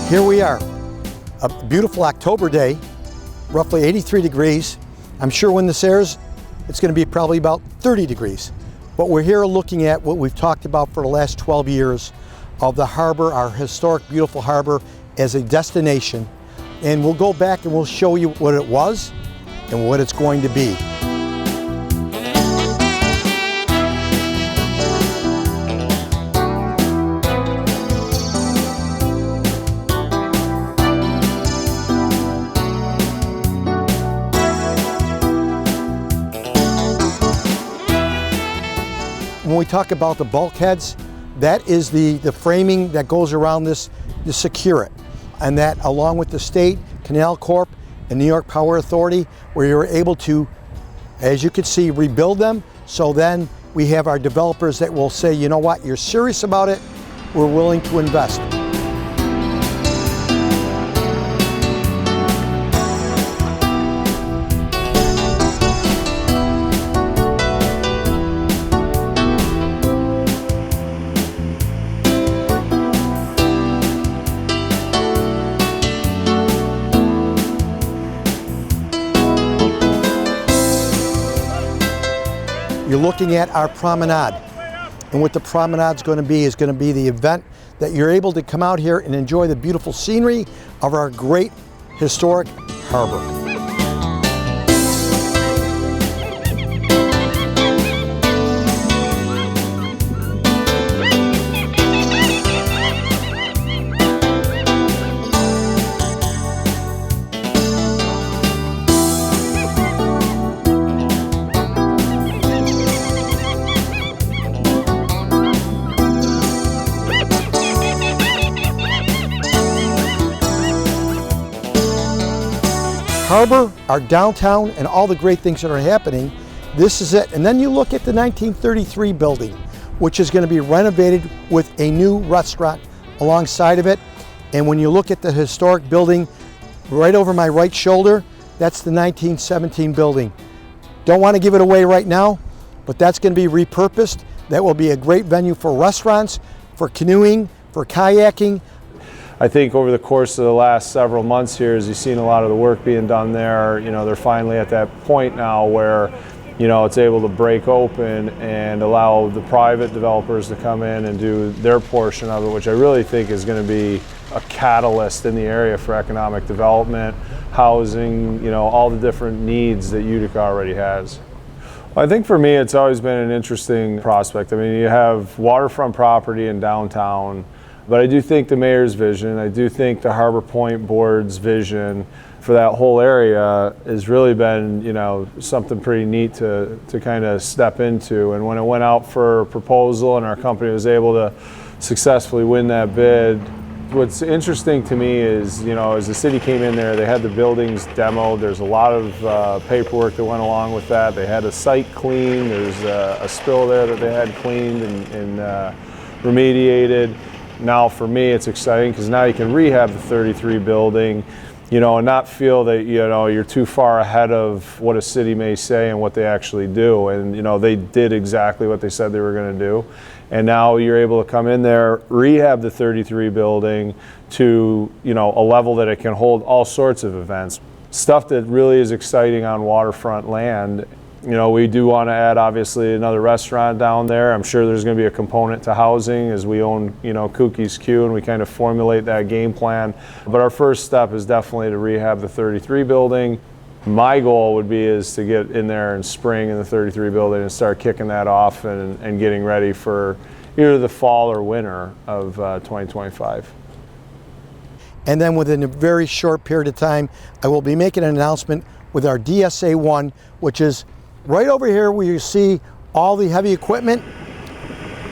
Here we are, a beautiful October day, roughly 83 degrees. I'm sure when this airs, it's going to be probably about 30 degrees. But we're here looking at what we've talked about for the last 12 years of the harbor, our historic, beautiful harbor, as a destination. And we'll go back and we'll show you what it was and what it's going to be. When we talk about the bulkheads, that is the framing that goes around this to secure it. And that, along with the state, Canal Corp, and New York Power Authority, where you're able to, as you can see, rebuild them. So then we have our developers that will say, you know what, you're serious about it, we're willing to invest. You're looking at our promenade, and what the promenade is going to be the event that you're able to come out here and enjoy the beautiful scenery of our great historic harbor. Harbor, our downtown, and all the great things that are happening, this is it. And then you look at the 1933 building, which is going to be renovated with a new restaurant alongside of it. And when you look at the historic building right over my right shoulder, that's the 1917 building. Don't want to give it away right now, but that's going to be repurposed. That will be a great venue for restaurants, for canoeing, for kayaking. I think over the course of the last several months here, as you've seen a lot of the work being done there, they're finally at that point now where, it's able to break open and allow the private developers to come in and do their portion of it, which I really think is going to be a catalyst in the area for economic development, housing, all the different needs that Utica already has. I think for me, it's always been an interesting prospect. I mean, you have waterfront property in downtown, but I do think the mayor's vision, I do think the Harbor Point Board's vision for that whole area has really been, something pretty neat to kind of step into. And when it went out for proposal and our company was able to successfully win that bid, what's interesting to me is, as the city came in there, they had the buildings demoed. There's a lot of paperwork that went along with that. They had a site cleaned. There's a spill there that they had cleaned and remediated. Now for me it's exciting because now you can rehab the 33 building, and not feel that you're too far ahead of what a city may say and what they actually do. And they did exactly what they said they were going to do. And now you're able to come in there, rehab the 33 building to a level that it can hold all sorts of events. Stuff that really is exciting on waterfront land. We do want to add obviously another restaurant down there. I'm sure there's going to be a component to housing as we own, Kooky's Q, and we kind of formulate that game plan. But our first step is definitely to rehab the 33 building. My goal would be is to get in there in spring in the 33 building and start kicking that off and getting ready for either the fall or winter of 2025. And then within a very short period of time, I will be making an announcement with our DSA-1, which is right over here where you see all the heavy equipment.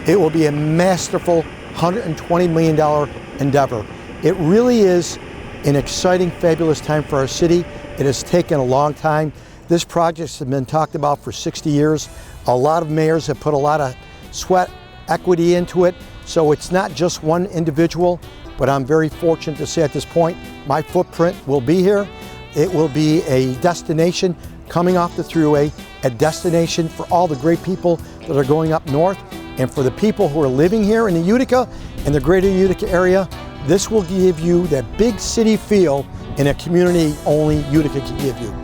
It will be a masterful $120 million endeavor. It really is an exciting, fabulous time for our city. It has taken a long time. This project has been talked about for 60 years. A lot of mayors have put a lot of sweat equity into it. So it's not just one individual, but I'm very fortunate to say at this point, my footprint will be here. It will be a destination coming off the thruway, a destination for all the great people that are going up north, and for the people who are living here in the Utica and the greater Utica area. This will give you that big city feel in a community only Utica can give you.